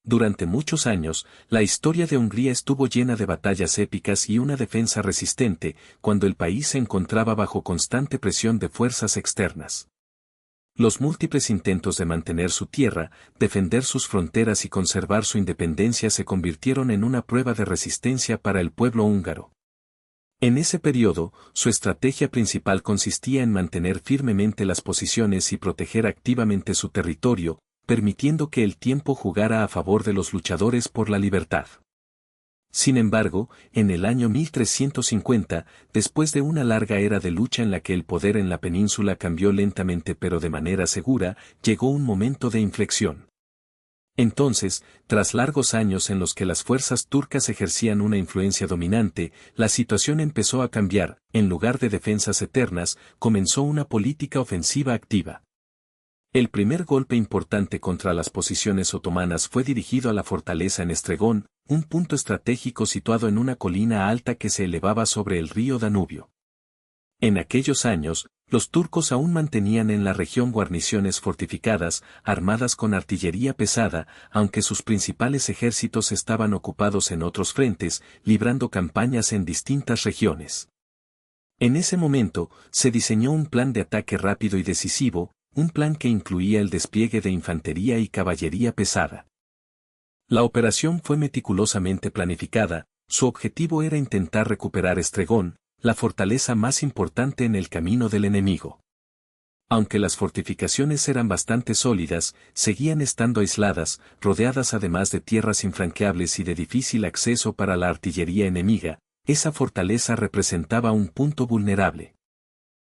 Durante muchos años, la historia de Hungría estuvo llena de batallas épicas y una defensa resistente, cuando el país se encontraba bajo constante presión de fuerzas externas. Los múltiples intentos de mantener su tierra, defender sus fronteras y conservar su independencia se convirtieron en una prueba de resistencia para el pueblo húngaro. En ese periodo, su estrategia principal consistía en mantener firmemente las posiciones y proteger activamente su territorio, permitiendo que el tiempo jugara a favor de los luchadores por la libertad. Sin embargo, en el año 1350, después de una larga era de lucha en la que el poder en la península cambió lentamente pero de manera segura, llegó un momento de inflexión. Entonces, tras largos años en los que las fuerzas turcas ejercían una influencia dominante, la situación empezó a cambiar. En lugar de defensas eternas, comenzó una política ofensiva activa. El primer golpe importante contra las posiciones otomanas fue dirigido a la fortaleza en Estregón, un punto estratégico situado en una colina alta que se elevaba sobre el río Danubio. En aquellos años, los turcos aún mantenían en la región guarniciones fortificadas, armadas con artillería pesada, aunque sus principales ejércitos estaban ocupados en otros frentes, librando campañas en distintas regiones. En ese momento, se diseñó un plan de ataque rápido y decisivo, un plan que incluía el despliegue de infantería y caballería pesada. La operación fue meticulosamente planificada, su objetivo era intentar recuperar Estregón, la fortaleza más importante en el camino del enemigo. Aunque las fortificaciones eran bastante sólidas, seguían estando aisladas, rodeadas además de tierras infranqueables y de difícil acceso para la artillería enemiga, esa fortaleza representaba un punto vulnerable.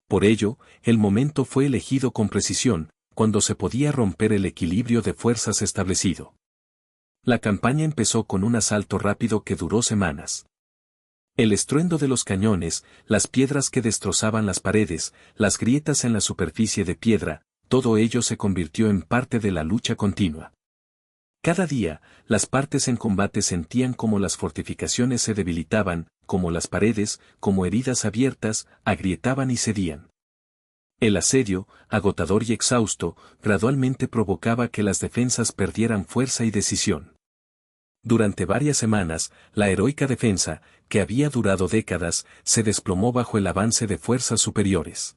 Por ello, el momento fue elegido con precisión, cuando se podía romper el equilibrio de fuerzas establecido. La campaña empezó con un asalto rápido que duró semanas. El estruendo de los cañones, las piedras que destrozaban las paredes, las grietas en la superficie de piedra, todo ello se convirtió en parte de la lucha continua. Cada día, las partes en combate sentían como las fortificaciones se debilitaban, como las paredes, como heridas abiertas, agrietaban y cedían. El asedio, agotador y exhausto, gradualmente provocaba que las defensas perdieran fuerza y decisión. Durante varias semanas, la heroica defensa, que había durado décadas, se desplomó bajo el avance de fuerzas superiores.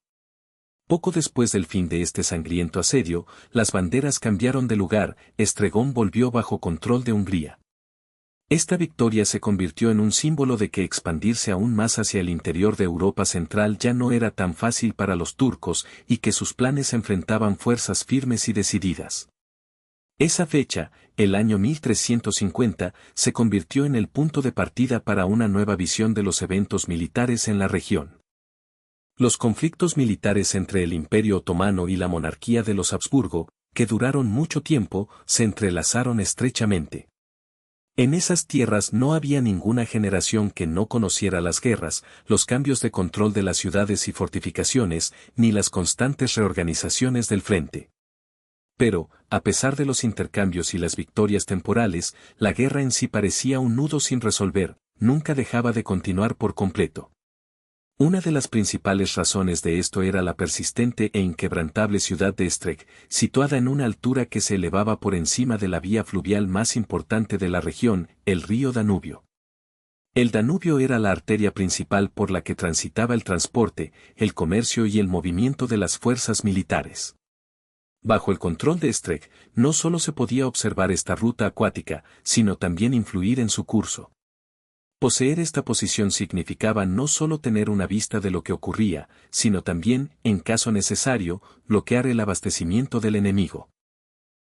Poco después del fin de este sangriento asedio, las banderas cambiaron de lugar, Estregón volvió bajo control de Hungría. Esta victoria se convirtió en un símbolo de que expandirse aún más hacia el interior de Europa Central ya no era tan fácil para los turcos y que sus planes enfrentaban fuerzas firmes y decididas. Esa fecha, el año 1350, se convirtió en el punto de partida para una nueva visión de los eventos militares en la región. Los conflictos militares entre el Imperio Otomano y la monarquía de los Habsburgo, que duraron mucho tiempo, se entrelazaron estrechamente. En esas tierras no había ninguna generación que no conociera las guerras, los cambios de control de las ciudades y fortificaciones, ni las constantes reorganizaciones del frente. Pero, a pesar de los intercambios y las victorias temporales, la guerra en sí parecía un nudo sin resolver, nunca dejaba de continuar por completo. Una de las principales razones de esto era la persistente e inquebrantable ciudad de Estreg, situada en una altura que se elevaba por encima de la vía fluvial más importante de la región, el río Danubio. El Danubio era la arteria principal por la que transitaba el transporte, el comercio y el movimiento de las fuerzas militares. Bajo el control de Estreg, no solo se podía observar esta ruta acuática, sino también influir en su curso. Poseer esta posición significaba no solo tener una vista de lo que ocurría, sino también, en caso necesario, bloquear el abastecimiento del enemigo.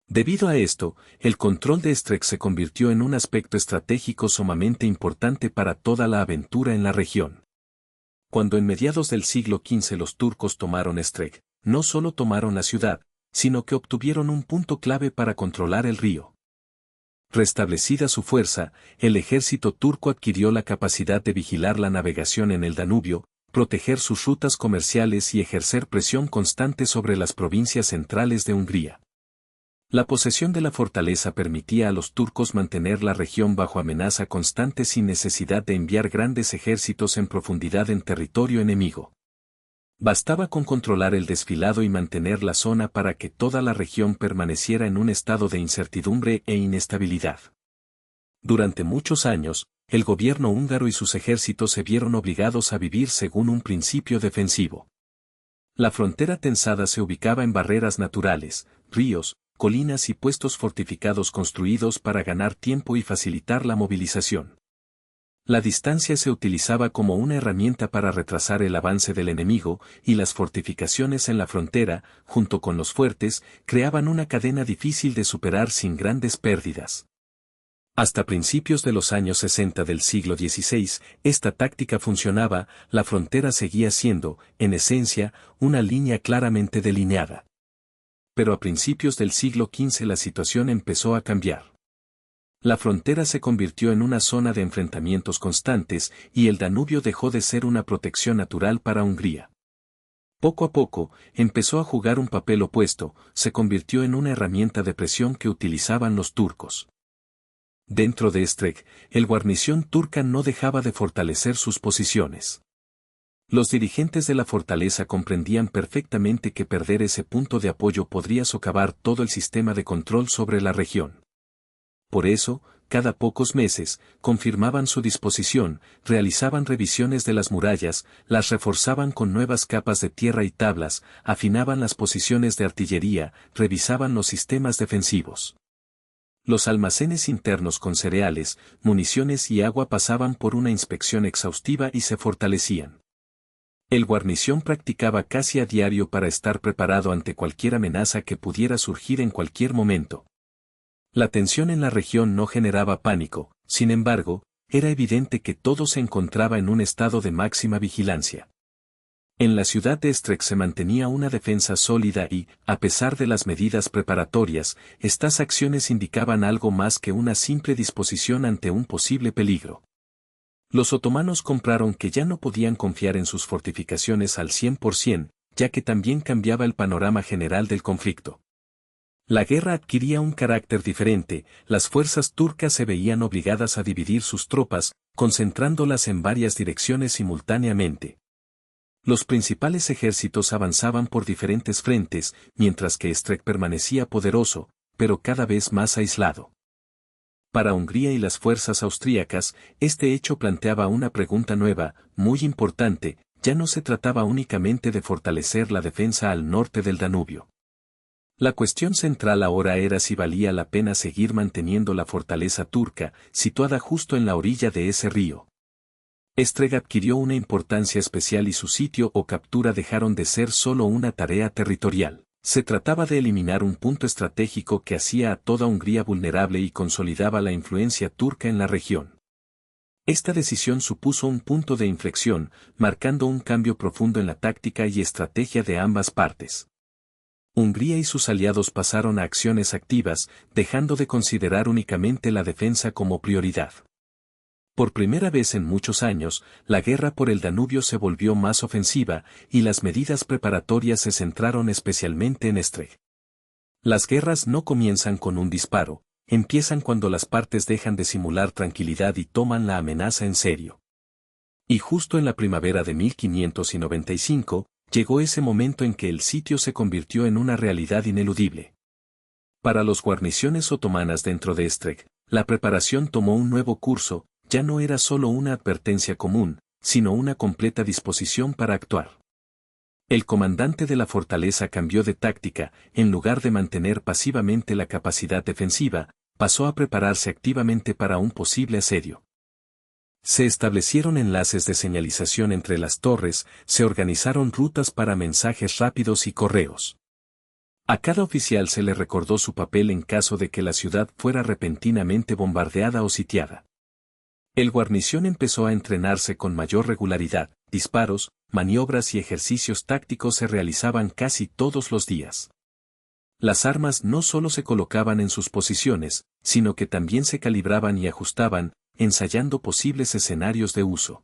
Debido a esto, el control de Estreg se convirtió en un aspecto estratégico sumamente importante para toda la aventura en la región. Cuando en mediados del siglo XV los turcos tomaron Estreg, no solo tomaron la ciudad, sino que obtuvieron un punto clave para controlar el río. Restablecida su fuerza, el ejército turco adquirió la capacidad de vigilar la navegación en el Danubio, proteger sus rutas comerciales y ejercer presión constante sobre las provincias centrales de Hungría. La posesión de la fortaleza permitía a los turcos mantener la región bajo amenaza constante sin necesidad de enviar grandes ejércitos en profundidad en territorio enemigo. Bastaba con controlar el desfilado y mantener la zona para que toda la región permaneciera en un estado de incertidumbre e inestabilidad. Durante muchos años, el gobierno húngaro y sus ejércitos se vieron obligados a vivir según un principio defensivo. La frontera tensada se ubicaba en barreras naturales, ríos, colinas y puestos fortificados construidos para ganar tiempo y facilitar la movilización. La distancia se utilizaba como una herramienta para retrasar el avance del enemigo, y las fortificaciones en la frontera, junto con los fuertes, creaban una cadena difícil de superar sin grandes pérdidas. Hasta principios de los años 60 del siglo XVI, esta táctica funcionaba, la frontera seguía siendo, en esencia, una línea claramente delineada. Pero a principios del siglo XV la situación empezó a cambiar. La frontera se convirtió en una zona de enfrentamientos constantes, y el Danubio dejó de ser una protección natural para Hungría. Poco a poco, empezó a jugar un papel opuesto, se convirtió en una herramienta de presión que utilizaban los turcos. Dentro de Estreg, el guarnición turca no dejaba de fortalecer sus posiciones. Los dirigentes de la fortaleza comprendían perfectamente que perder ese punto de apoyo podría socavar todo el sistema de control sobre la región. Por eso, cada pocos meses, confirmaban su disposición, realizaban revisiones de las murallas, las reforzaban con nuevas capas de tierra y tablas, afinaban las posiciones de artillería, revisaban los sistemas defensivos. Los almacenes internos con cereales, municiones y agua pasaban por una inspección exhaustiva y se fortalecían. El guarnición practicaba casi a diario para estar preparado ante cualquier amenaza que pudiera surgir en cualquier momento. La tensión en la región no generaba pánico, sin embargo, era evidente que todo se encontraba en un estado de máxima vigilancia. En la ciudad de Estreg se mantenía una defensa sólida y, a pesar de las medidas preparatorias, estas acciones indicaban algo más que una simple disposición ante un posible peligro. Los otomanos compraron que ya no podían confiar en sus fortificaciones al 100%, ya que también cambiaba el panorama general del conflicto. La guerra adquiría un carácter diferente, las fuerzas turcas se veían obligadas a dividir sus tropas, concentrándolas en varias direcciones simultáneamente. Los principales ejércitos avanzaban por diferentes frentes, mientras que Estreg permanecía poderoso, pero cada vez más aislado. Para Hungría y las fuerzas austríacas, este hecho planteaba una pregunta nueva, muy importante, ya no se trataba únicamente de fortalecer la defensa al norte del Danubio. La cuestión central ahora era si valía la pena seguir manteniendo la fortaleza turca, situada justo en la orilla de ese río. Estreg adquirió una importancia especial y su sitio o captura dejaron de ser solo una tarea territorial. Se trataba de eliminar un punto estratégico que hacía a toda Hungría vulnerable y consolidaba la influencia turca en la región. Esta decisión supuso un punto de inflexión, marcando un cambio profundo en la táctica y estrategia de ambas partes. Hungría y sus aliados pasaron a acciones activas, dejando de considerar únicamente la defensa como prioridad. Por primera vez en muchos años, la guerra por el Danubio se volvió más ofensiva, y las medidas preparatorias se centraron especialmente en Estreg. Las guerras no comienzan con un disparo, empiezan cuando las partes dejan de simular tranquilidad y toman la amenaza en serio. Y justo en la primavera de 1595, llegó ese momento en que el sitio se convirtió en una realidad ineludible. Para las guarniciones otomanas dentro de Estreg, la preparación tomó un nuevo curso, ya no era solo una advertencia común, sino una completa disposición para actuar. El comandante de la fortaleza cambió de táctica, en lugar de mantener pasivamente la capacidad defensiva, pasó a prepararse activamente para un posible asedio. Se establecieron enlaces de señalización entre las torres, se organizaron rutas para mensajes rápidos y correos. A cada oficial se le recordó su papel en caso de que la ciudad fuera repentinamente bombardeada o sitiada. El guarnición empezó a entrenarse con mayor regularidad, disparos, maniobras y ejercicios tácticos se realizaban casi todos los días. Las armas no solo se colocaban en sus posiciones, sino que también se calibraban y ajustaban, ensayando posibles escenarios de uso.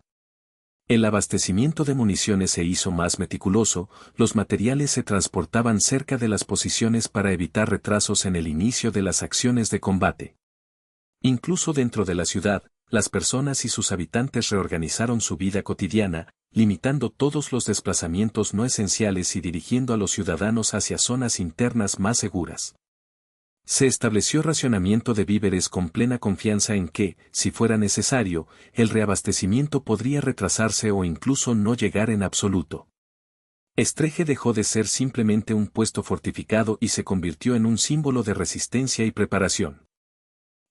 El abastecimiento de municiones se hizo más meticuloso, los materiales se transportaban cerca de las posiciones para evitar retrasos en el inicio de las acciones de combate. Incluso dentro de la ciudad, las personas y sus habitantes reorganizaron su vida cotidiana, limitando todos los desplazamientos no esenciales y dirigiendo a los ciudadanos hacia zonas internas más seguras. Se estableció racionamiento de víveres con plena confianza en que, si fuera necesario, el reabastecimiento podría retrasarse o incluso no llegar en absoluto. Estreje dejó de ser simplemente un puesto fortificado y se convirtió en un símbolo de resistencia y preparación.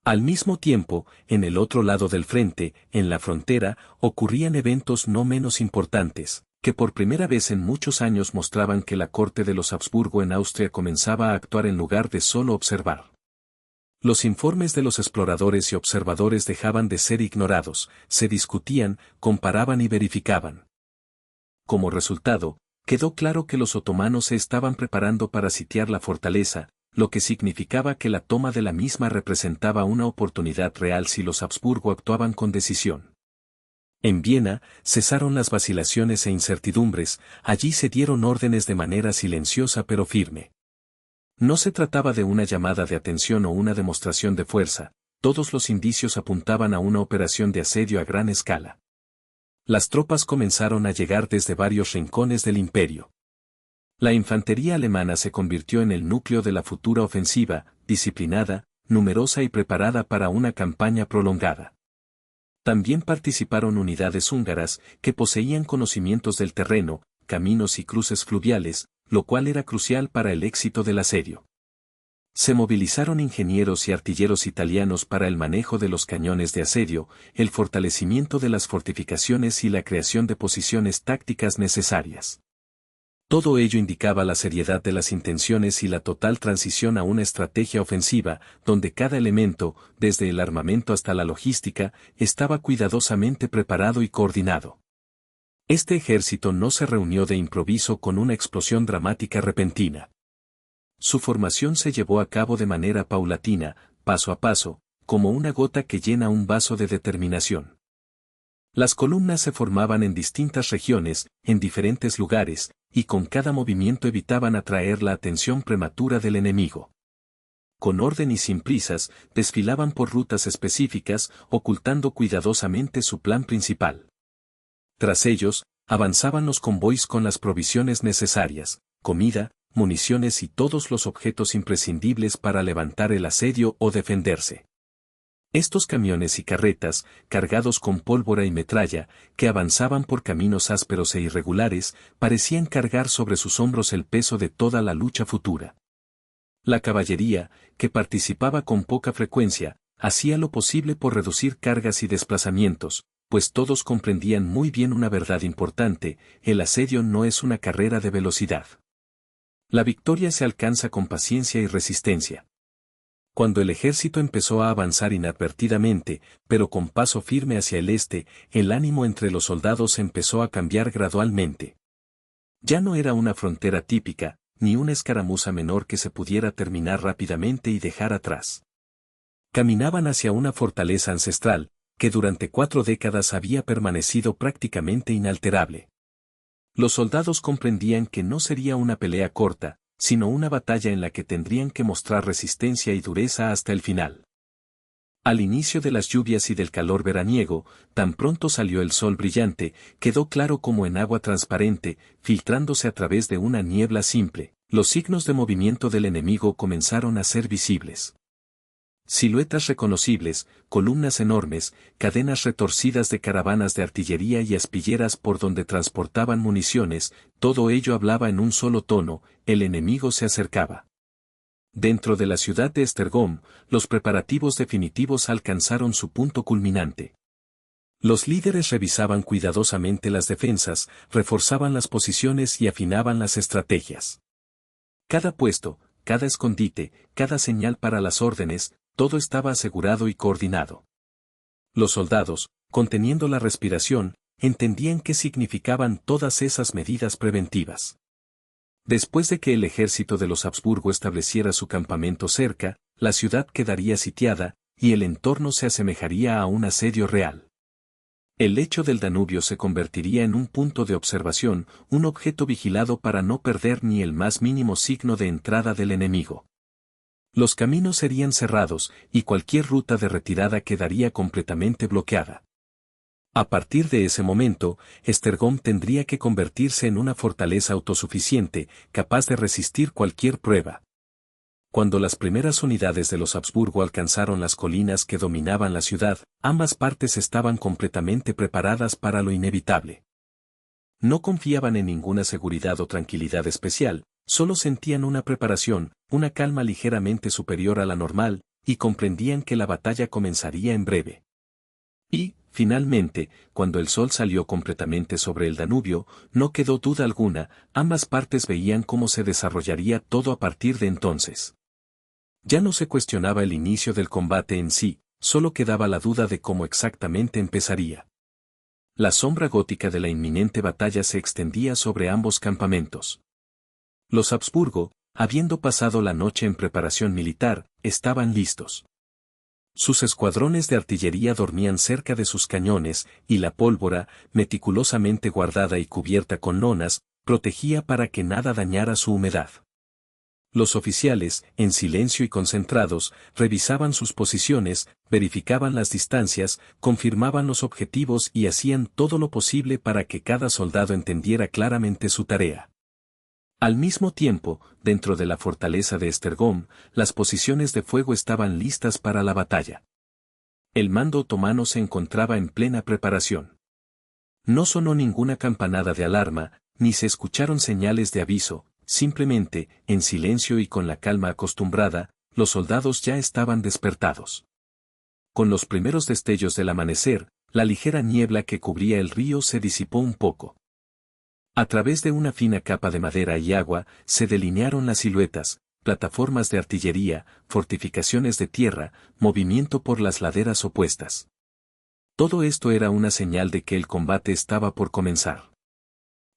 Al mismo tiempo, en el otro lado del frente, en la frontera, ocurrían eventos no menos importantes, que por primera vez en muchos años mostraban que la corte de los Habsburgo en Austria comenzaba a actuar en lugar de solo observar. Los informes de los exploradores y observadores dejaban de ser ignorados, se discutían, comparaban y verificaban. Como resultado, quedó claro que los otomanos se estaban preparando para sitiar la fortaleza, lo que significaba que la toma de la misma representaba una oportunidad real si los Habsburgo actuaban con decisión. En Viena, cesaron las vacilaciones e incertidumbres, allí se dieron órdenes de manera silenciosa pero firme. No se trataba de una llamada de atención o una demostración de fuerza, todos los indicios apuntaban a una operación de asedio a gran escala. Las tropas comenzaron a llegar desde varios rincones del imperio. La infantería alemana se convirtió en el núcleo de la futura ofensiva, disciplinada, numerosa y preparada para una campaña prolongada. También participaron unidades húngaras, que poseían conocimientos del terreno, caminos y cruces fluviales, lo cual era crucial para el éxito del asedio. Se movilizaron ingenieros y artilleros italianos para el manejo de los cañones de asedio, el fortalecimiento de las fortificaciones y la creación de posiciones tácticas necesarias. Todo ello indicaba la seriedad de las intenciones y la total transición a una estrategia ofensiva, donde cada elemento, desde el armamento hasta la logística, estaba cuidadosamente preparado y coordinado. Este ejército no se reunió de improviso con una explosión dramática repentina. Su formación se llevó a cabo de manera paulatina, paso a paso, como una gota que llena un vaso de determinación. Las columnas se formaban en distintas regiones, en diferentes lugares, y con cada movimiento evitaban atraer la atención prematura del enemigo. Con orden y sin prisas, desfilaban por rutas específicas, ocultando cuidadosamente su plan principal. Tras ellos, avanzaban los convoys con las provisiones necesarias, comida, municiones y todos los objetos imprescindibles para levantar el asedio o defenderse. Estos camiones y carretas, cargados con pólvora y metralla, que avanzaban por caminos ásperos e irregulares, parecían cargar sobre sus hombros el peso de toda la lucha futura. La caballería, que participaba con poca frecuencia, hacía lo posible por reducir cargas y desplazamientos, pues todos comprendían muy bien una verdad importante: el asedio no es una carrera de velocidad. La victoria se alcanza con paciencia y resistencia. Cuando el ejército empezó a avanzar inadvertidamente, pero con paso firme hacia el este, el ánimo entre los soldados empezó a cambiar gradualmente. Ya no era una frontera típica, ni una escaramuza menor que se pudiera terminar rápidamente y dejar atrás. Caminaban hacia una fortaleza ancestral, que durante 4 décadas había permanecido prácticamente inalterable. Los soldados comprendían que no sería una pelea corta, sino una batalla en la que tendrían que mostrar resistencia y dureza hasta el final. Al inicio de las lluvias y del calor veraniego, tan pronto salió el sol brillante, quedó claro como en agua transparente, filtrándose a través de una niebla simple, los signos de movimiento del enemigo comenzaron a ser visibles. Siluetas reconocibles, columnas enormes, cadenas retorcidas de caravanas de artillería y aspilleras por donde transportaban municiones, todo ello hablaba en un solo tono: el enemigo se acercaba. Dentro de la ciudad de Esztergom, los preparativos definitivos alcanzaron su punto culminante. Los líderes revisaban cuidadosamente las defensas, reforzaban las posiciones y afinaban las estrategias. Cada puesto, cada escondite, cada señal para las órdenes, todo estaba asegurado y coordinado. Los soldados, conteniendo la respiración, entendían qué significaban todas esas medidas preventivas. Después de que el ejército de los Habsburgo estableciera su campamento cerca, la ciudad quedaría sitiada, y el entorno se asemejaría a un asedio real. El lecho del Danubio se convertiría en un punto de observación, un objeto vigilado para no perder ni el más mínimo signo de entrada del enemigo. Los caminos serían cerrados y cualquier ruta de retirada quedaría completamente bloqueada. A partir de ese momento, Esztergom tendría que convertirse en una fortaleza autosuficiente, capaz de resistir cualquier prueba. Cuando las primeras unidades de los Habsburgo alcanzaron las colinas que dominaban la ciudad, ambas partes estaban completamente preparadas para lo inevitable. No confiaban en ninguna seguridad o tranquilidad especial, solo sentían una preparación, una calma ligeramente superior a la normal, y comprendían que la batalla comenzaría en breve. Y, finalmente, cuando el sol salió completamente sobre el Danubio, no quedó duda alguna, ambas partes veían cómo se desarrollaría todo a partir de entonces. Ya no se cuestionaba el inicio del combate en sí, solo quedaba la duda de cómo exactamente empezaría. La sombra gótica de la inminente batalla se extendía sobre ambos campamentos. Los Habsburgo, habiendo pasado la noche en preparación militar, estaban listos. Sus escuadrones de artillería dormían cerca de sus cañones, y la pólvora, meticulosamente guardada y cubierta con lonas, protegía para que nada dañara su humedad. Los oficiales, en silencio y concentrados, revisaban sus posiciones, verificaban las distancias, confirmaban los objetivos y hacían todo lo posible para que cada soldado entendiera claramente su tarea. Al mismo tiempo, dentro de la fortaleza de Esztergom, las posiciones de fuego estaban listas para la batalla. El mando otomano se encontraba en plena preparación. No sonó ninguna campanada de alarma, ni se escucharon señales de aviso. Simplemente, en silencio y con la calma acostumbrada, los soldados ya estaban despertados. Con los primeros destellos del amanecer, la ligera niebla que cubría el río se disipó un poco. A través de una fina capa de madera y agua, se delinearon las siluetas, plataformas de artillería, fortificaciones de tierra, movimiento por las laderas opuestas. Todo esto era una señal de que el combate estaba por comenzar.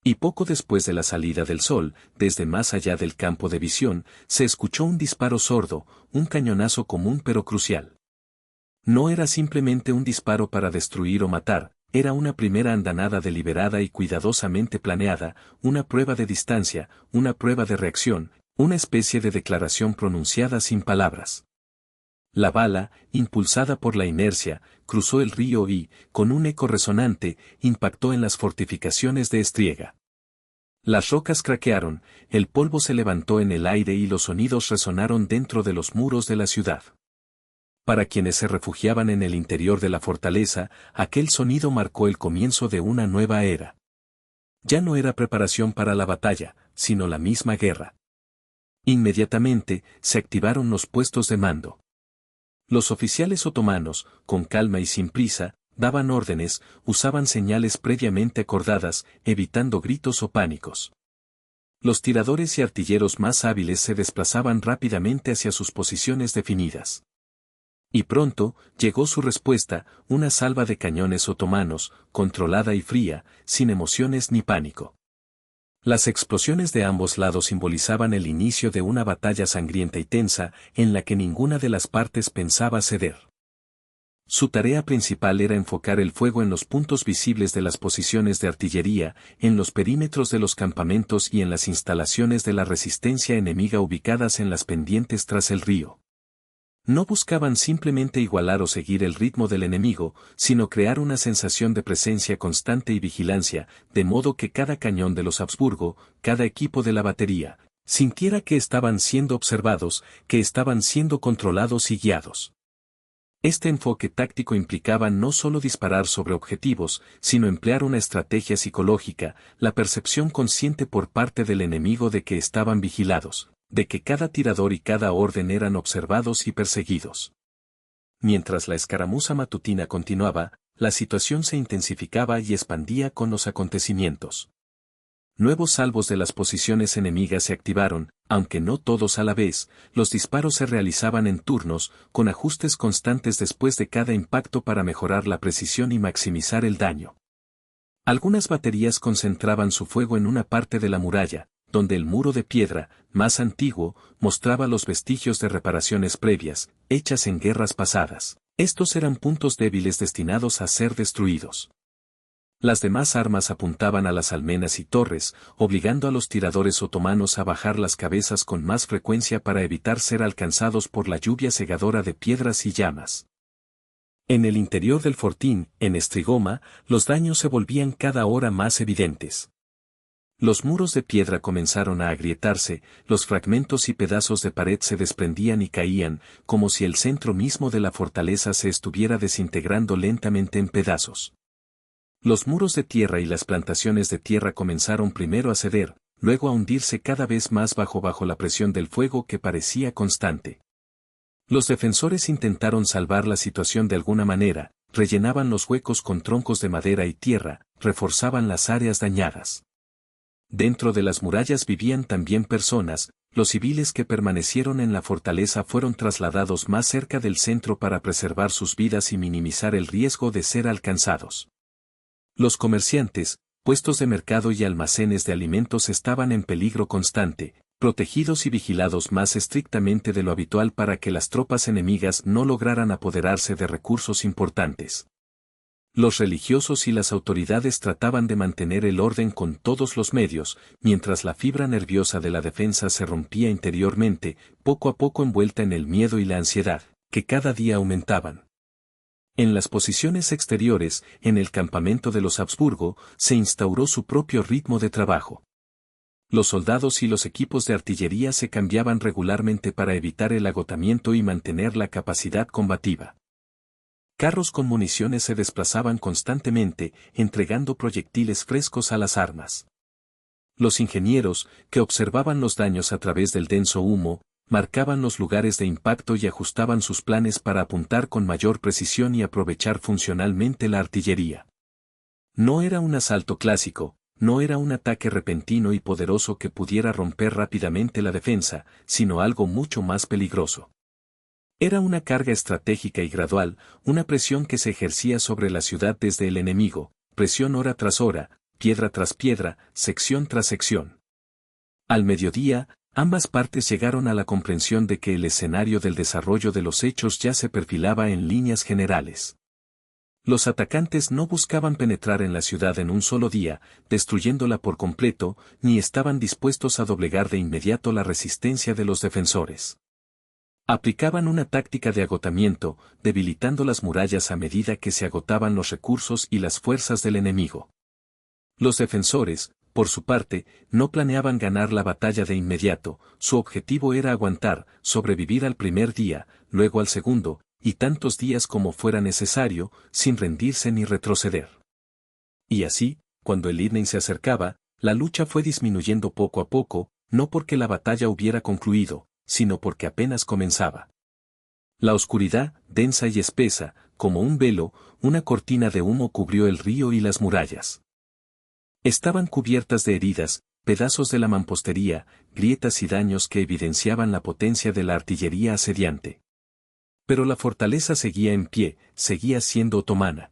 Y poco después de la salida del sol, desde más allá del campo de visión, se escuchó un disparo sordo, un cañonazo común pero crucial. No era simplemente un disparo para destruir o matar, era una primera andanada deliberada y cuidadosamente planeada, una prueba de distancia, una prueba de reacción, una especie de declaración pronunciada sin palabras. La bala, impulsada por la inercia, cruzó el río y, con un eco resonante, impactó en las fortificaciones de Estriega. Las rocas craquearon, el polvo se levantó en el aire y los sonidos resonaron dentro de los muros de la ciudad. Para quienes se refugiaban en el interior de la fortaleza, aquel sonido marcó el comienzo de una nueva era. Ya no era preparación para la batalla, sino la misma guerra. Inmediatamente, se activaron los puestos de mando. Los oficiales otomanos, con calma y sin prisa, daban órdenes, usaban señales previamente acordadas, evitando gritos o pánicos. Los tiradores y artilleros más hábiles se desplazaban rápidamente hacia sus posiciones definidas. Y pronto, llegó su respuesta, una salva de cañones otomanos, controlada y fría, sin emociones ni pánico. Las explosiones de ambos lados simbolizaban el inicio de una batalla sangrienta y tensa, en la que ninguna de las partes pensaba ceder. Su tarea principal era enfocar el fuego en los puntos visibles de las posiciones de artillería, en los perímetros de los campamentos y en las instalaciones de la resistencia enemiga ubicadas en las pendientes tras el río. No buscaban simplemente igualar o seguir el ritmo del enemigo, sino crear una sensación de presencia constante y vigilancia, de modo que cada cañón de los Habsburgo, cada equipo de la batería, sintiera que estaban siendo observados, que estaban siendo controlados y guiados. Este enfoque táctico implicaba no solo disparar sobre objetivos, sino emplear una estrategia psicológica, la percepción consciente por parte del enemigo de que estaban vigilados, de que cada tirador y cada orden eran observados y perseguidos. Mientras la escaramuza matutina continuaba, la situación se intensificaba y expandía con los acontecimientos. Nuevos salvos de las posiciones enemigas se activaron, aunque no todos a la vez, los disparos se realizaban en turnos, con ajustes constantes después de cada impacto para mejorar la precisión y maximizar el daño. Algunas baterías concentraban su fuego en una parte de la muralla, donde el muro de piedra, más antiguo, mostraba los vestigios de reparaciones previas, hechas en guerras pasadas. Estos eran puntos débiles destinados a ser destruidos. Las demás armas apuntaban a las almenas y torres, obligando a los tiradores otomanos a bajar las cabezas con más frecuencia para evitar ser alcanzados por la lluvia cegadora de piedras y llamas. En el interior del fortín, en Estrigoma, los daños se volvían cada hora más evidentes. Los muros de piedra comenzaron a agrietarse, los fragmentos y pedazos de pared se desprendían y caían, como si el centro mismo de la fortaleza se estuviera desintegrando lentamente en pedazos. Los muros de tierra y las plantaciones de tierra comenzaron primero a ceder, luego a hundirse cada vez más bajo la presión del fuego que parecía constante. Los defensores intentaron salvar la situación de alguna manera, rellenaban los huecos con troncos de madera y tierra, reforzaban las áreas dañadas. Dentro de las murallas vivían también personas, los civiles que permanecieron en la fortaleza fueron trasladados más cerca del centro para preservar sus vidas y minimizar el riesgo de ser alcanzados. Los comerciantes, puestos de mercado y almacenes de alimentos estaban en peligro constante, protegidos y vigilados más estrictamente de lo habitual para que las tropas enemigas no lograran apoderarse de recursos importantes. Los religiosos y las autoridades trataban de mantener el orden con todos los medios, mientras la fibra nerviosa de la defensa se rompía interiormente, poco a poco envuelta en el miedo y la ansiedad, que cada día aumentaban. En las posiciones exteriores, en el campamento de los Habsburgo, se instauró su propio ritmo de trabajo. Los soldados y los equipos de artillería se cambiaban regularmente para evitar el agotamiento y mantener la capacidad combativa. Carros con municiones se desplazaban constantemente, entregando proyectiles frescos a las armas. Los ingenieros, que observaban los daños a través del denso humo, marcaban los lugares de impacto y ajustaban sus planes para apuntar con mayor precisión y aprovechar funcionalmente la artillería. No era un asalto clásico, no era un ataque repentino y poderoso que pudiera romper rápidamente la defensa, sino algo mucho más peligroso. Era una carga estratégica y gradual, una presión que se ejercía sobre la ciudad desde el enemigo, presión hora tras hora, piedra tras piedra, sección tras sección. Al mediodía, ambas partes llegaron a la comprensión de que el escenario del desarrollo de los hechos ya se perfilaba en líneas generales. Los atacantes no buscaban penetrar en la ciudad en un solo día, destruyéndola por completo, ni estaban dispuestos a doblegar de inmediato la resistencia de los defensores. Aplicaban una táctica de agotamiento, debilitando las murallas a medida que se agotaban los recursos y las fuerzas del enemigo. Los defensores, por su parte, no planeaban ganar la batalla de inmediato, su objetivo era aguantar, sobrevivir al primer día, luego al segundo, y tantos días como fuera necesario, sin rendirse ni retroceder. Y así, cuando el evening se acercaba, la lucha fue disminuyendo poco a poco, no porque la batalla hubiera concluido, sino porque apenas comenzaba. La oscuridad, densa y espesa, como un velo, una cortina de humo cubrió el río y las murallas. Estaban cubiertas de heridas, pedazos de la mampostería, grietas y daños que evidenciaban la potencia de la artillería asediante. Pero la fortaleza seguía en pie, seguía siendo otomana.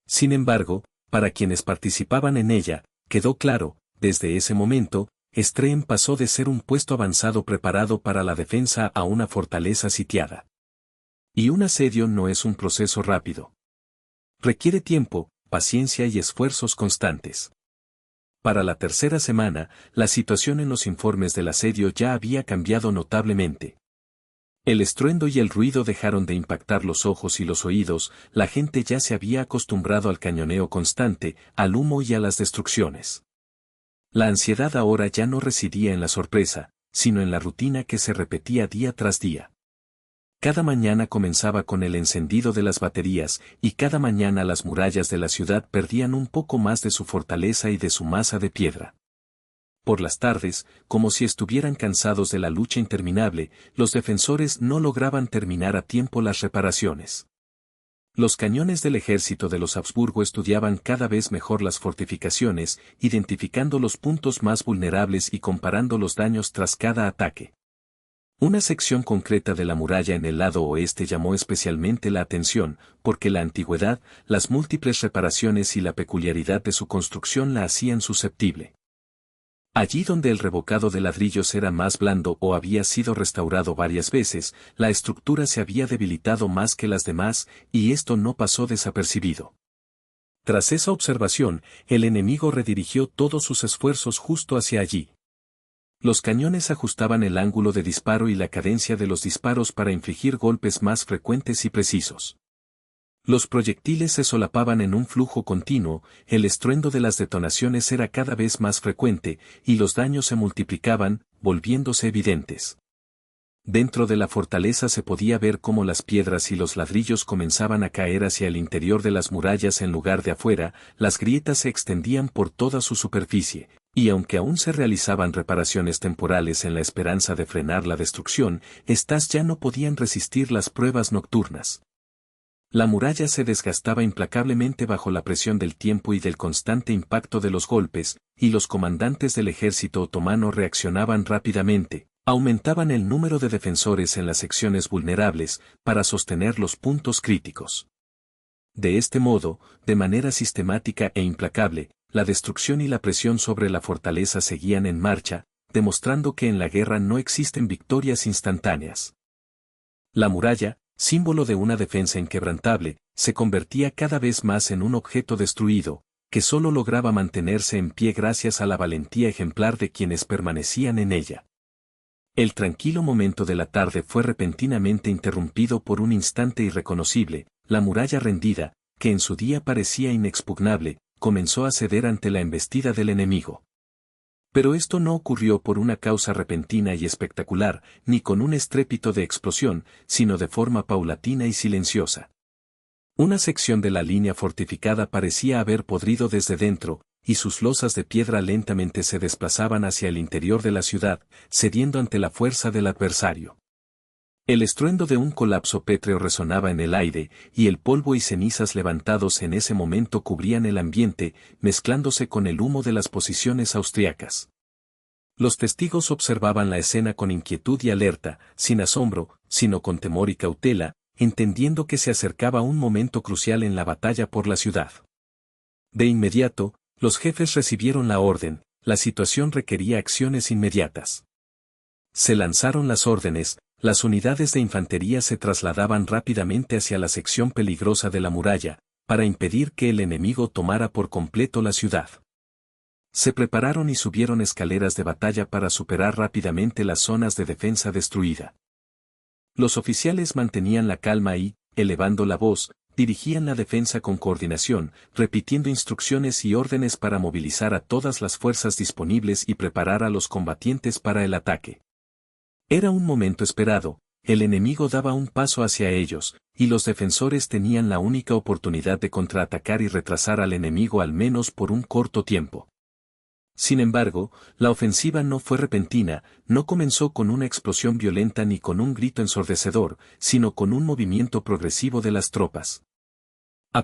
Sin embargo, para quienes participaban en ella, quedó claro, desde ese momento, Strain pasó de ser un puesto avanzado preparado para la defensa a una fortaleza sitiada. Y un asedio no es un proceso rápido. Requiere tiempo, paciencia y esfuerzos constantes. Para la tercera semana, la situación en los informes del asedio ya había cambiado notablemente. El estruendo y el ruido dejaron de impactar los ojos y los oídos, la gente ya se había acostumbrado al cañoneo constante, al humo y a las destrucciones. La ansiedad ahora ya no residía en la sorpresa, sino en la rutina que se repetía día tras día. Cada mañana comenzaba con el encendido de las baterías, y cada mañana las murallas de la ciudad perdían un poco más de su fortaleza y de su masa de piedra. Por las tardes, como si estuvieran cansados de la lucha interminable, los defensores no lograban terminar a tiempo las reparaciones. Los cañones del ejército de los Habsburgo estudiaban cada vez mejor las fortificaciones, identificando los puntos más vulnerables y comparando los daños tras cada ataque. Una sección concreta de la muralla en el lado oeste llamó especialmente la atención, porque la antigüedad, las múltiples reparaciones y la peculiaridad de su construcción la hacían susceptible. Allí donde el revocado de ladrillos era más blando o había sido restaurado varias veces, la estructura se había debilitado más que las demás, y esto no pasó desapercibido. Tras esa observación, el enemigo redirigió todos sus esfuerzos justo hacia allí. Los cañones ajustaban el ángulo de disparo y la cadencia de los disparos para infligir golpes más frecuentes y precisos. Los proyectiles se solapaban en un flujo continuo, el estruendo de las detonaciones era cada vez más frecuente, y los daños se multiplicaban, volviéndose evidentes. Dentro de la fortaleza se podía ver cómo las piedras y los ladrillos comenzaban a caer hacia el interior de las murallas en lugar de afuera, las grietas se extendían por toda su superficie, y aunque aún se realizaban reparaciones temporales en la esperanza de frenar la destrucción, éstas ya no podían resistir las pruebas nocturnas. La muralla se desgastaba implacablemente bajo la presión del tiempo y del constante impacto de los golpes, y los comandantes del ejército otomano reaccionaban rápidamente, aumentaban el número de defensores en las secciones vulnerables, para sostener los puntos críticos. De este modo, de manera sistemática e implacable, la destrucción y la presión sobre la fortaleza seguían en marcha, demostrando que en la guerra no existen victorias instantáneas. La muralla, símbolo de una defensa inquebrantable, se convertía cada vez más en un objeto destruido, que solo lograba mantenerse en pie gracias a la valentía ejemplar de quienes permanecían en ella. El tranquilo momento de la tarde fue repentinamente interrumpido por un instante irreconocible, la muralla rendida, que en su día parecía inexpugnable, comenzó a ceder ante la embestida del enemigo. Pero esto no ocurrió por una causa repentina y espectacular, ni con un estrépito de explosión, sino de forma paulatina y silenciosa. Una sección de la línea fortificada parecía haber podrido desde dentro, y sus losas de piedra lentamente se desplazaban hacia el interior de la ciudad, cediendo ante la fuerza del adversario. El estruendo de un colapso pétreo resonaba en el aire, y el polvo y cenizas levantados en ese momento cubrían el ambiente, mezclándose con el humo de las posiciones austriacas. Los testigos observaban la escena con inquietud y alerta, sin asombro, sino con temor y cautela, entendiendo que se acercaba un momento crucial en la batalla por la ciudad. De inmediato, los jefes recibieron la orden, la situación requería acciones inmediatas. Se lanzaron las órdenes, las unidades de infantería se trasladaban rápidamente hacia la sección peligrosa de la muralla, para impedir que el enemigo tomara por completo la ciudad. Se prepararon y subieron escaleras de batalla para superar rápidamente las zonas de defensa destruida. Los oficiales mantenían la calma y, elevando la voz, dirigían la defensa con coordinación, repitiendo instrucciones y órdenes para movilizar a todas las fuerzas disponibles y preparar a los combatientes para el ataque. Era un momento esperado, el enemigo daba un paso hacia ellos, y los defensores tenían la única oportunidad de contraatacar y retrasar al enemigo al menos por un corto tiempo. Sin embargo, la ofensiva no fue repentina, no comenzó con una explosión violenta ni con un grito ensordecedor, sino con un movimiento progresivo de las tropas.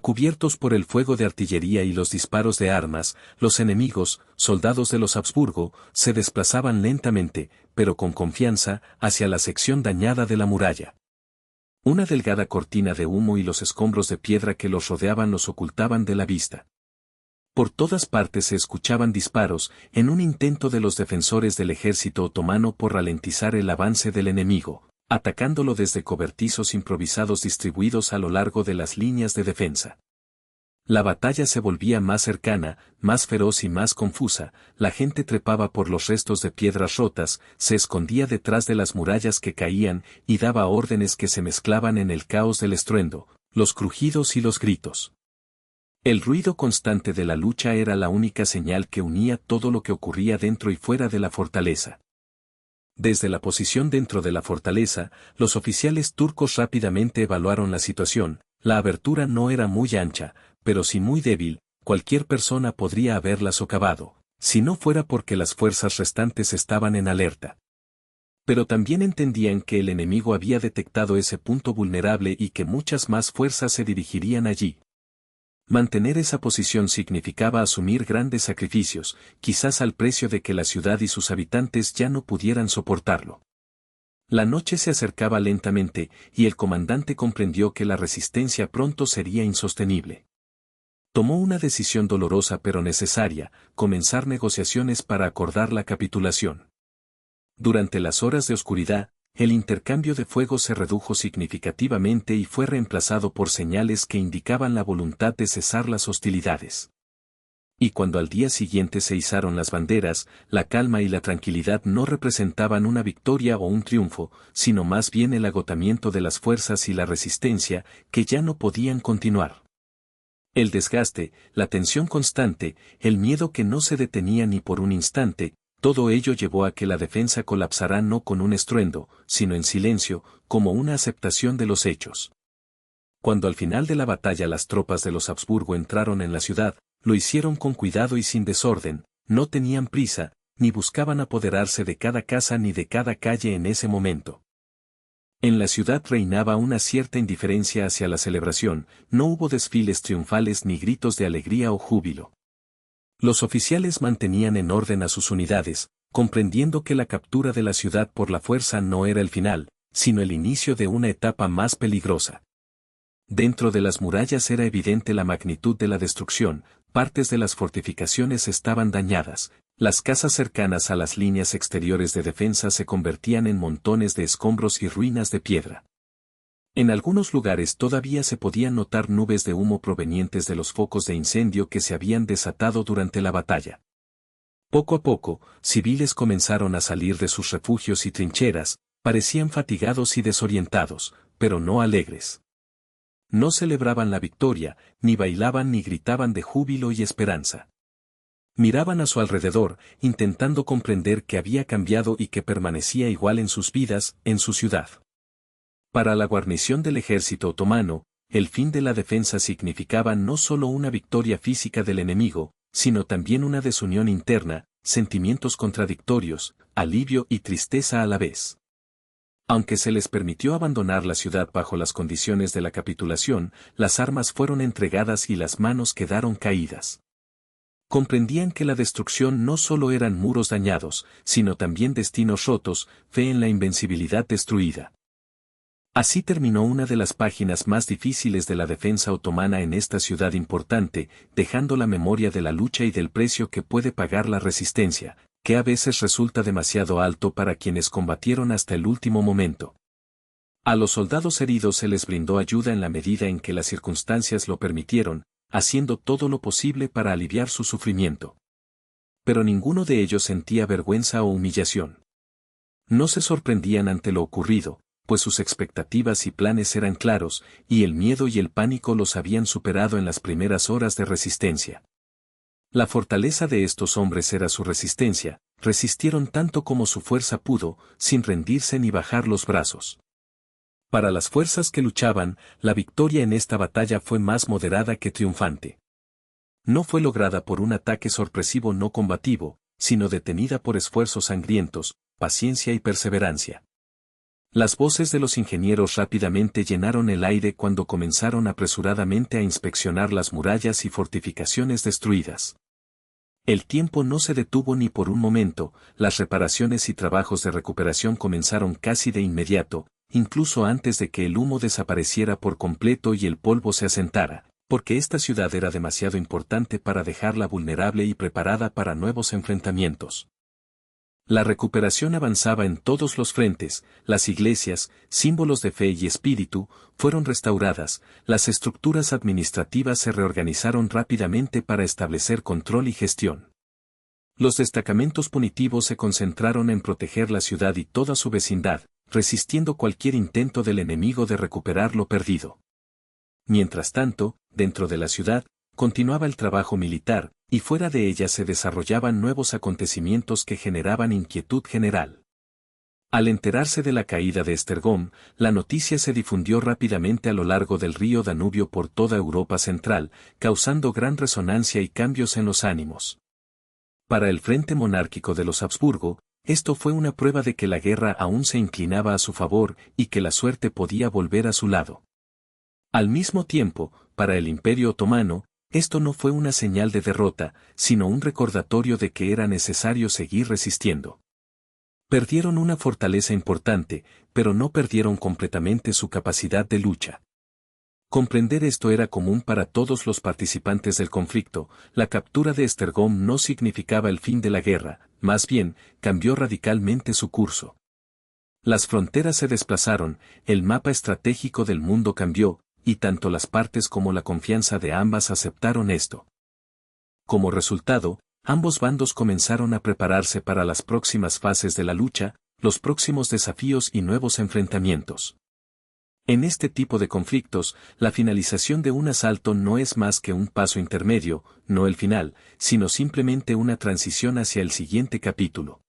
Cubiertos por el fuego de artillería y los disparos de armas, los enemigos, soldados de los Habsburgo, se desplazaban lentamente, pero con confianza, hacia la sección dañada de la muralla. Una delgada cortina de humo y los escombros de piedra que los rodeaban los ocultaban de la vista. Por todas partes se escuchaban disparos, en un intento de los defensores del ejército otomano por ralentizar el avance del enemigo, atacándolo desde cobertizos improvisados distribuidos a lo largo de las líneas de defensa. La batalla se volvía más cercana, más feroz y más confusa, la gente trepaba por los restos de piedras rotas, se escondía detrás de las murallas que caían y daba órdenes que se mezclaban en el caos del estruendo, los crujidos y los gritos. El ruido constante de la lucha era la única señal que unía todo lo que ocurría dentro y fuera de la fortaleza. Desde la posición dentro de la fortaleza, los oficiales turcos rápidamente evaluaron la situación, la abertura no era muy ancha, pero sí muy débil, cualquier persona podría haberla socavado, si no fuera porque las fuerzas restantes estaban en alerta. Pero también entendían que el enemigo había detectado ese punto vulnerable y que muchas más fuerzas se dirigirían allí. Mantener esa posición significaba asumir grandes sacrificios, quizás al precio de que la ciudad y sus habitantes ya no pudieran soportarlo. La noche se acercaba lentamente, y el comandante comprendió que la resistencia pronto sería insostenible. Tomó una decisión dolorosa pero necesaria, comenzar negociaciones para acordar la capitulación. Durante las horas de oscuridad, el intercambio de fuego se redujo significativamente y fue reemplazado por señales que indicaban la voluntad de cesar las hostilidades. Y cuando al día siguiente se izaron las banderas, la calma y la tranquilidad no representaban una victoria o un triunfo, sino más bien el agotamiento de las fuerzas y la resistencia, que ya no podían continuar. El desgaste, la tensión constante, el miedo que no se detenía ni por un instante, todo ello llevó a que la defensa colapsara no con un estruendo, sino en silencio, como una aceptación de los hechos. Cuando al final de la batalla las tropas de los Habsburgo entraron en la ciudad, lo hicieron con cuidado y sin desorden, no tenían prisa, ni buscaban apoderarse de cada casa ni de cada calle en ese momento. En la ciudad reinaba una cierta indiferencia hacia la celebración, no hubo desfiles triunfales ni gritos de alegría o júbilo. Los oficiales mantenían en orden a sus unidades, comprendiendo que la captura de la ciudad por la fuerza no era el final, sino el inicio de una etapa más peligrosa. Dentro de las murallas era evidente la magnitud de la destrucción, partes de las fortificaciones estaban dañadas, las casas cercanas a las líneas exteriores de defensa se convertían en montones de escombros y ruinas de piedra. En algunos lugares todavía se podían notar nubes de humo provenientes de los focos de incendio que se habían desatado durante la batalla. Poco a poco, civiles comenzaron a salir de sus refugios y trincheras, parecían fatigados y desorientados, pero no alegres. No celebraban la victoria, ni bailaban ni gritaban de júbilo y esperanza. Miraban a su alrededor, intentando comprender qué había cambiado y que permanecía igual en sus vidas, en su ciudad. Para la guarnición del ejército otomano, el fin de la defensa significaba no solo una victoria física del enemigo, sino también una desunión interna, sentimientos contradictorios, alivio y tristeza a la vez. Aunque se les permitió abandonar la ciudad bajo las condiciones de la capitulación, las armas fueron entregadas y las manos quedaron caídas. Comprendían que la destrucción no solo eran muros dañados, sino también destinos rotos, fe en la invencibilidad destruida. Así terminó una de las páginas más difíciles de la defensa otomana en esta ciudad importante, dejando la memoria de la lucha y del precio que puede pagar la resistencia, que a veces resulta demasiado alto para quienes combatieron hasta el último momento. A los soldados heridos se les brindó ayuda en la medida en que las circunstancias lo permitieron, haciendo todo lo posible para aliviar su sufrimiento. Pero ninguno de ellos sentía vergüenza o humillación. No se sorprendían ante lo ocurrido, pues sus expectativas y planes eran claros, y el miedo y el pánico los habían superado en las primeras horas de resistencia. La fortaleza de estos hombres era su resistencia, resistieron tanto como su fuerza pudo, sin rendirse ni bajar los brazos. Para las fuerzas que luchaban, la victoria en esta batalla fue más moderada que triunfante. No fue lograda por un ataque sorpresivo no combativo, sino detenida por esfuerzos sangrientos, paciencia y perseverancia. Las voces de los ingenieros rápidamente llenaron el aire cuando comenzaron apresuradamente a inspeccionar las murallas y fortificaciones destruidas. El tiempo no se detuvo ni por un momento, las reparaciones y trabajos de recuperación comenzaron casi de inmediato, incluso antes de que el humo desapareciera por completo y el polvo se asentara, porque esta ciudad era demasiado importante para dejarla vulnerable y preparada para nuevos enfrentamientos. La recuperación avanzaba en todos los frentes, las iglesias, símbolos de fe y espíritu, fueron restauradas, las estructuras administrativas se reorganizaron rápidamente para establecer control y gestión. Los destacamentos punitivos se concentraron en proteger la ciudad y toda su vecindad, resistiendo cualquier intento del enemigo de recuperar lo perdido. Mientras tanto, dentro de la ciudad, continuaba el trabajo militar, y fuera de ella se desarrollaban nuevos acontecimientos que generaban inquietud general. Al enterarse de la caída de Esztergom, la noticia se difundió rápidamente a lo largo del río Danubio por toda Europa Central, causando gran resonancia y cambios en los ánimos. Para el frente monárquico de los Habsburgo, esto fue una prueba de que la guerra aún se inclinaba a su favor y que la suerte podía volver a su lado. Al mismo tiempo, para el Imperio Otomano, esto no fue una señal de derrota, sino un recordatorio de que era necesario seguir resistiendo. Perdieron una fortaleza importante, pero no perdieron completamente su capacidad de lucha. Comprender esto era común para todos los participantes del conflicto, la captura de Esztergom no significaba el fin de la guerra, más bien, cambió radicalmente su curso. Las fronteras se desplazaron, el mapa estratégico del mundo cambió, y tanto las partes como la confianza de ambas aceptaron esto. Como resultado, ambos bandos comenzaron a prepararse para las próximas fases de la lucha, los próximos desafíos y nuevos enfrentamientos. En este tipo de conflictos, la finalización de un asalto no es más que un paso intermedio, no el final, sino simplemente una transición hacia el siguiente capítulo.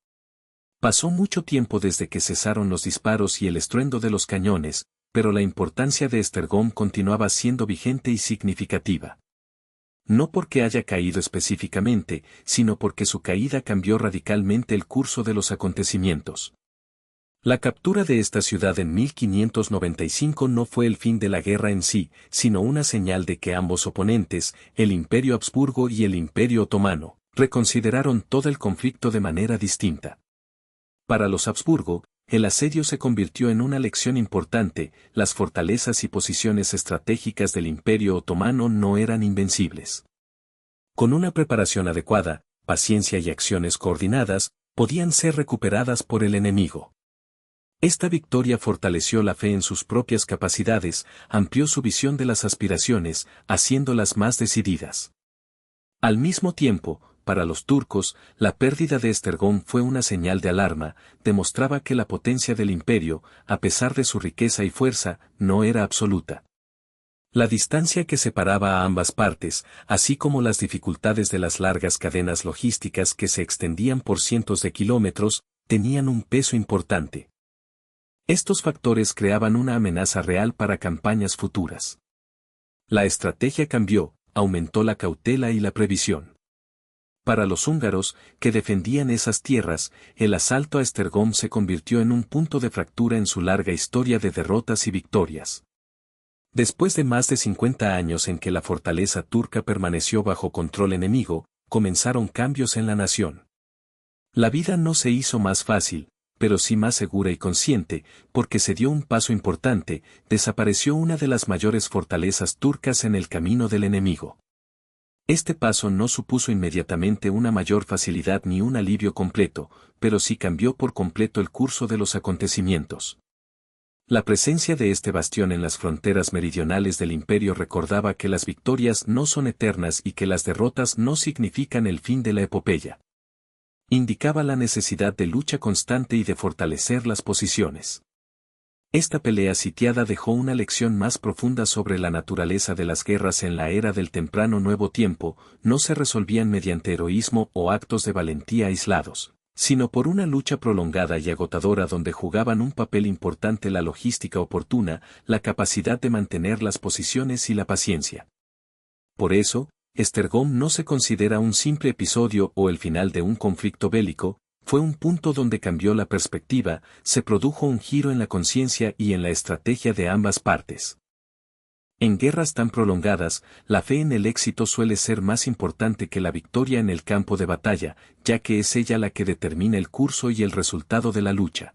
Pasó mucho tiempo desde que cesaron los disparos y el estruendo de los cañones, pero la importancia de Esztergom continuaba siendo vigente y significativa. No porque haya caído específicamente, sino porque su caída cambió radicalmente el curso de los acontecimientos. La captura de esta ciudad en 1595 no fue el fin de la guerra en sí, sino una señal de que ambos oponentes, el Imperio Habsburgo y el Imperio Otomano, reconsideraron todo el conflicto de manera distinta. Para los Habsburgo, el asedio se convirtió en una lección importante, las fortalezas y posiciones estratégicas del Imperio Otomano no eran invencibles. Con una preparación adecuada, paciencia y acciones coordinadas, podían ser recuperadas por el enemigo. Esta victoria fortaleció la fe en sus propias capacidades, amplió su visión de las aspiraciones, haciéndolas más decididas. Al mismo tiempo, para los turcos, la pérdida de Esztergom fue una señal de alarma, demostraba que la potencia del imperio, a pesar de su riqueza y fuerza, no era absoluta. La distancia que separaba a ambas partes, así como las dificultades de las largas cadenas logísticas que se extendían por cientos de kilómetros, tenían un peso importante. Estos factores creaban una amenaza real para campañas futuras. La estrategia cambió, aumentó la cautela y la previsión. Para los húngaros, que defendían esas tierras, el asalto a Esztergom se convirtió en un punto de fractura en su larga historia de derrotas y victorias. Después de más de 50 años en que la fortaleza turca permaneció bajo control enemigo, comenzaron cambios en la nación. La vida no se hizo más fácil, pero sí más segura y consciente, porque se dio un paso importante, desapareció una de las mayores fortalezas turcas en el camino del enemigo. Este paso no supuso inmediatamente una mayor facilidad ni un alivio completo, pero sí cambió por completo el curso de los acontecimientos. La presencia de este bastión en las fronteras meridionales del imperio recordaba que las victorias no son eternas y que las derrotas no significan el fin de la epopeya. Indicaba la necesidad de lucha constante y de fortalecer las posiciones. Esta pelea sitiada dejó una lección más profunda sobre la naturaleza de las guerras en la era del temprano Nuevo Tiempo, no se resolvían mediante heroísmo o actos de valentía aislados, sino por una lucha prolongada y agotadora donde jugaban un papel importante la logística oportuna, la capacidad de mantener las posiciones y la paciencia. Por eso, Esztergom no se considera un simple episodio o el final de un conflicto bélico, fue un punto donde cambió la perspectiva, se produjo un giro en la conciencia y en la estrategia de ambas partes. En guerras tan prolongadas, la fe en el éxito suele ser más importante que la victoria en el campo de batalla, ya que es ella la que determina el curso y el resultado de la lucha.